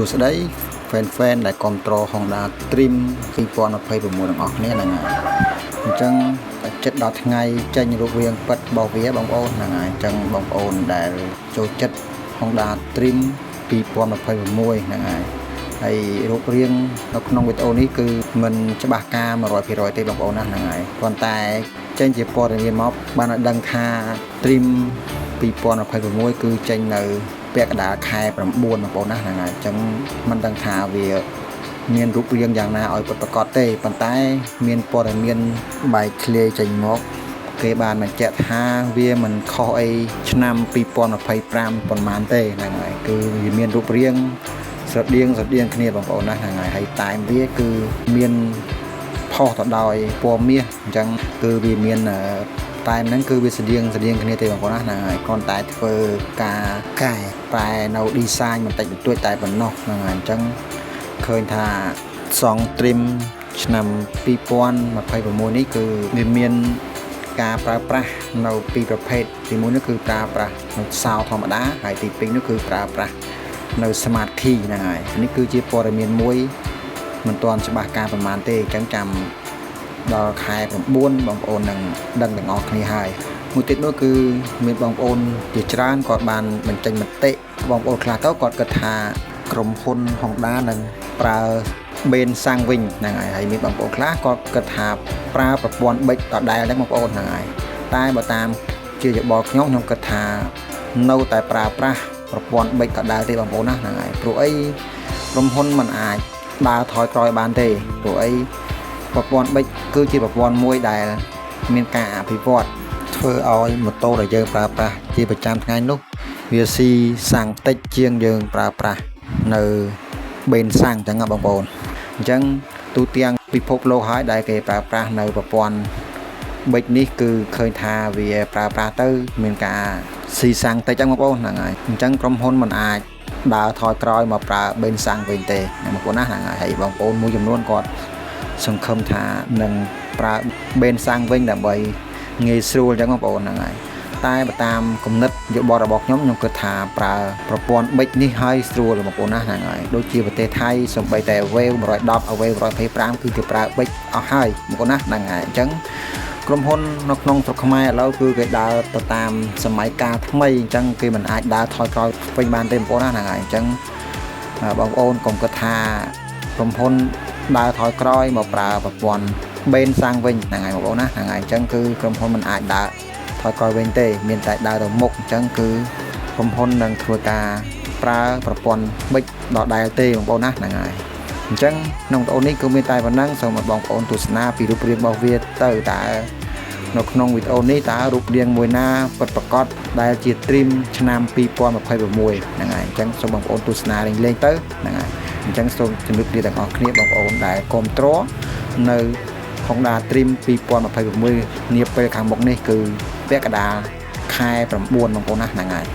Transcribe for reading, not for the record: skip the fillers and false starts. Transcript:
សួស្តីfan ដែលគ្រប់គ្រង Honda Trim 2026ទាំងអស់គ្នាហ្នឹងហើយអញ្ចឹងចិត្តដល់ថ្ងៃចេញរូបរាងពិតរបស់វាបងប្អូនហ្នឹងហើយអញ្ចឹងបងប្អូនដែលចូលចិត្ត Honda Trim 2026ហ្នឹងហើយហើយរូបរាងនៅក្នុងវីដេអូនេះគឺមិនច្បាស់ការ 100% ទេបងប្អូនណាហ្នឹងហើយប៉ុន្តែចេញជាព័ត៌មានមកបានឲ្យដឹងថា Trim 2026គឺចេញនៅពាក់កណ្ដាលខែ9បងប្អូនណាហ្នឹងហើយអញ្ចឹងមិនដឹងថាវាមានរូបរាងយ៉ាងណាឲ្យពិតប្រាកដទេប៉ុន្តែមានព័ត៌មានបែកធ្លាយចេញមកគេបានបញ្ជាក់ថាវាមិនខុសអីឆ្នាំ2025ប៉ុន្មានទេហ្នឹងហើយគឺវាមានរូបរាងស្រដៀងគ្នាបងប្អូនណាហ្នឹងហើយតែវាគឺមានផុសទៅដោយពណ៌មាសអញ្ចឹងគឺវាមានតែហ្នឹងគឺវាស្តៀងគ្នាទេបងប្អូនណាហ្នឹងហើយគ្រាន់តែធ្វើការកែប្រែនៅ design បន្តិចបន្តួចតែប៉ុណ្ណោះហ្នឹងហើយអញ្ចឹងឃើញថាសង់ trim ឆ្នាំ2026នេះគឺវាមានការប្រើប្រាស់នៅពីរប្រភេទទី1នោះគឺប្រើប្រាស់នៅសោធម្មតាហើយទី2នោះគឺប្រើប្រាស់នៅ smart key ហ្នឹងហើយនេះគឺជាព័ត៌មានមួយមិនទាន់ច្បាស់ការប្រមាណទេអញ្ចឹងចាំដល់ខែ9បងប្អូននឹងដឹងទាំងអស់គ្នាហើយមួយទៀតនោះគឺមានបងប្អូនជាច្រើនគាត់បានបញ្ចេញមតិបងប្អូនខ្លះទៅគាត់គិតថាក្រុមហ៊ុន Honda នឹងប្រើបេនសាំងវិញហ្នឹងហើយមានបងប្អូនខ្លះគាត់គិតថាប្រើប្រព័ន្ធប៊ិចដដែលហ្នឹងបងប្អូនហ្នឹងហើយតែបើតាមជាយោបល់ខ្ញុំគិតថានៅតែប្រើប្រាស់ប្រព័ន្ធប៊ិចដដែលទេបងប្អូនណាហ្នឹងហើយព្រោះអីក្រុមហ៊ុនមិនអាចដើរថយក្រោយបានទេព្រោះអីប្រព័ន្ធប៊ិចគឺជាប្រព័ន្ធមួយដែលមានការអភិវឌ្ឍធ្វើឲ្យម៉ូតូដែលយើងប្រើប្រាស់ជាប្រចាំថ្ងៃនោះវាស៊ីសាំងតិចជាងយើងប្រើប្រាស់នៅបេនសាំងចឹងណាបងប្អូនអញ្ចឹងទូទាំងពិភពលោកហើយដែលគេប្រើប្រាស់នៅប្រព័ន្ធប៊ិចនេះគឺឃើញថាវាប្រើប្រាស់ទៅមានការស៊ីសាំងតិចចឹងបងប្អូនហ្នឹងហើយអញ្ចឹងក្រុមហ៊ុនមិនអាចដើរថយក្រោយមកប្រើបេនសាំងវិញទេបងប្អូនណាហ្នឹងហើយបងប្អូនមួយចំនួនគាត់សង្ឃឹមថានឹងប្រើបេនសាំងវិញដើម្បីងាយស្រួលចឹងបងប្អូនហ្នឹងហើយតែបើតាមគំនិតយោបល់របស់ខ្ញុំគិតថាប្រើប្រព័ន្ធប៊ិចនេះឲ្យស្រួលបងប្អូនណាហ្នឹងហើយដូចជាប្រទេសថៃសូម្បីតែ Wave 110 Wave 125គឺគេប្រើប៊ិចអស់ហើយបងប្អូនណាហ្នឹងហើយអញ្ចឹងក្រុមហ៊ុននៅក្នុងស្រុកខ្មែរឥឡូវគឺគេដើរទៅតាមសម័យកាលថ្មីអញ្ចឹងគេមិនអាចដើរថយក្រោយវិញបានទេបងប្អូនណាហ្នឹងហើយអញ្ចឹងបងប្អូនកុំគិតថាក្រុមហ៊ុនដើរថយក្រោយមកប្រើប្រព័ន្ធបេនសាំងវិញហ្នឹងហើយបងប្អូនណាហ្នឹងហើយអញ្ចឹងគឺក្រុមហ៊ុនមិនអាចដើរថយក្រោយវិញទេមានតែដើរទៅមុខអញ្ចឹងគឺក្រុមហ៊ុននឹងធ្វើការប្រើប្រព័ន្ធប៊ិចដដែលទេបងប្អូនណាហ្នឹងហើយអញ្ចឹងក្នុងវីដេអូនេះគឺមានតែប៉ុណ្ណឹងសូមឲ្យបងប្អូនទស្សនាពីរូបរាងរបស់វាទៅតើនៅក្នុងវីដេអូនេះតើរូបរាងមួយណាពិតប្រាកដដែលជា trim ឆ្នាំ2026ហ្នឹងហើយអញ្ចឹងសូមបងប្អូនទស្សនាលេងទៅហ្នឹងហើយអញ្ចឹងសូមជម្រាបលាទាំងអស់គ្នាបងប្អូនដែលគាំទ្រនៅ Honda Trim 2026នាពេលខាងមុខនេះគឺពាក់កណ្ដាលខែ9បងប្អូនណាហ្នឹងហើយ